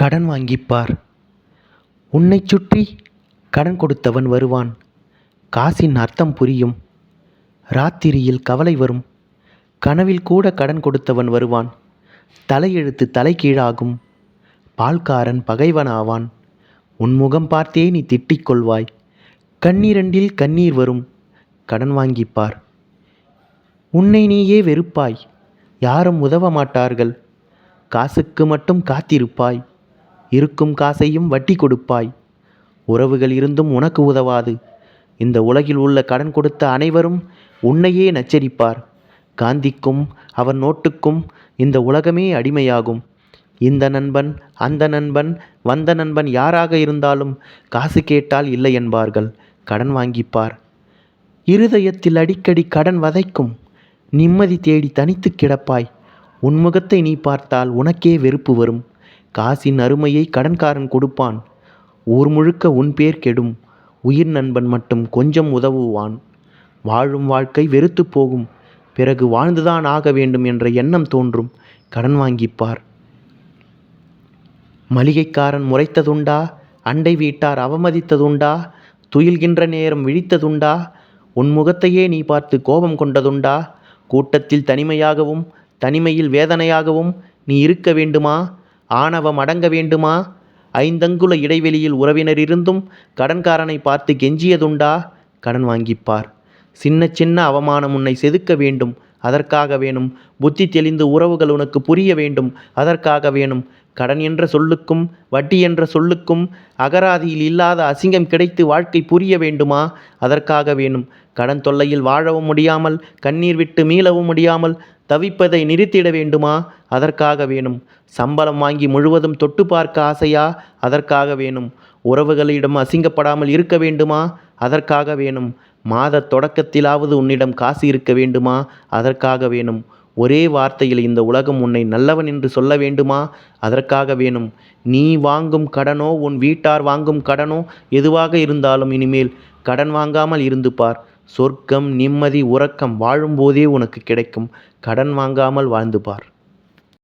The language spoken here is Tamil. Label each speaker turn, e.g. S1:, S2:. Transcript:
S1: கடன் வாங்கிப்பார். உன்னைச் சுற்றி கடன் கொடுத்தவன் வருவான். காசின் அர்த்தம் புரியும். ராத்திரியில் கவலை வரும். கனவில் கூட கடன் கொடுத்தவன் வருவான். தலையெழுத்து தலைகீழாகும். பால்காரன் பகைவனாவான். உன்முகம் பார்த்தே நீ திட்டிக் கொள்வாய். கண்ணிரண்டில் கண்ணீர் வரும். கடன் வாங்கிப்பார். உன்னை நீயே வெறுப்பாய். யாரும் உதவ மாட்டார்கள். காசுக்கு மட்டும் காத்திருப்பாய். இருக்கும் காசையும் வட்டி கொடுப்பாய். உறவுகள் இருந்தும் உனக்கு உதவாது. இந்த உலகில் உள்ள கடன் கொடுத்த அனைவரும் உன்னையே நச்சரிப்பார். காந்திக்கும் அவர் நோட்டுக்கும் இந்த உலகமே அடிமையாகும். இந்த நண்பன் அந்த நண்பன் வந்த நண்பன் யாராக இருந்தாலும் காசு கேட்டால் இல்லை என்பார்கள். கடன் வாங்கிப்பார். இருதயத்தில் அடிக்கடி கடன் வதைக்கும். நிம்மதி தேடி தனித்து கிடப்பாய். உன் முகத்தை நீ பார்த்தால் உனக்கே வெறுப்பு வரும். காசின் அருமையை கடன்காரன் கொடுப்பான். ஊர் முழுக்க உன் பேர் கெடும். உயிர் நண்பன் மட்டும் கொஞ்சம் உதவுவான். வாழும் வாழ்க்கை வெறுத்து போகும். பிறகு வாழ்ந்துதான் ஆக வேண்டும் என்ற எண்ணம் தோன்றும். கடன் வாங்கிப்பார். மளிகைக்காரன் முறைத்ததுண்டா? அண்டை வீட்டார் அவமதித்ததுண்டா? துயில்கின்ற நேரம் விழித்ததுண்டா? உன் முகத்தையே நீ பார்த்து கோபம் கொண்டதுண்டா? கூட்டத்தில் தனிமையாகவும் தனிமையில் வேதனையாகவும் நீ இருக்க வேண்டுமா? ஆணவம் அடங்க வேண்டுமா? 5 அங்குல இடைவெளியில் உறவினர் இருந்தும் கடன்காரனை பார்த்து கெஞ்சியதுண்டா? கடன் வாங்கிப்பார். சின்ன சின்ன அவமானம் உன்னை செதுக்க வேண்டும். அதற்காக வேணும். புத்தி தெளிந்து உறவுகள் உனக்கு புரிய வேண்டும். அதற்காக வேணும். கடன் என்ற சொல்லுக்கும் வட்டி என்ற சொல்லுக்கும் அகராதியில் இல்லாத அசிங்கம் கிடைத்து வாழ்க்கை புரிய வேண்டுமா? அதற்காக வேணும். கடன் தொல்லையில் வாழவும் முடியாமல் கண்ணீர் விட்டு மீளவும் முடியாமல் தவிப்பதை நிறுத்திட வேண்டுமா? அதற்காக வேணும். சம்பளம் வாங்கி முழுவதும் தொட்டு பார்க்க ஆசையா? அதற்காக வேணும். உறவுகளிடம் அசிங்கப்படாமல் இருக்க வேண்டுமா? அதற்காக வேணும். மாத தொடக்கத்திலாவது உன்னிடம் காசு இருக்க வேண்டுமா? அதற்காக வேணும். ஒரே வார்த்தையில் இந்த உலகம் உன்னை நல்லவன் என்று சொல்ல வேண்டுமா? அதற்காக வேணும். நீ வாங்கும் கடனோ உன் வீட்டார் வாங்கும் கடனோ எதுவாக இருந்தாலும் இனிமேல் கடன் வாங்காமல் இருந்து பார். சொர்க்கம் நிம்மதி உறக்கம் வாழும்போதே உனக்கு கிடைக்கும். கடன் வாங்காமல் வாழ்ந்து பார்.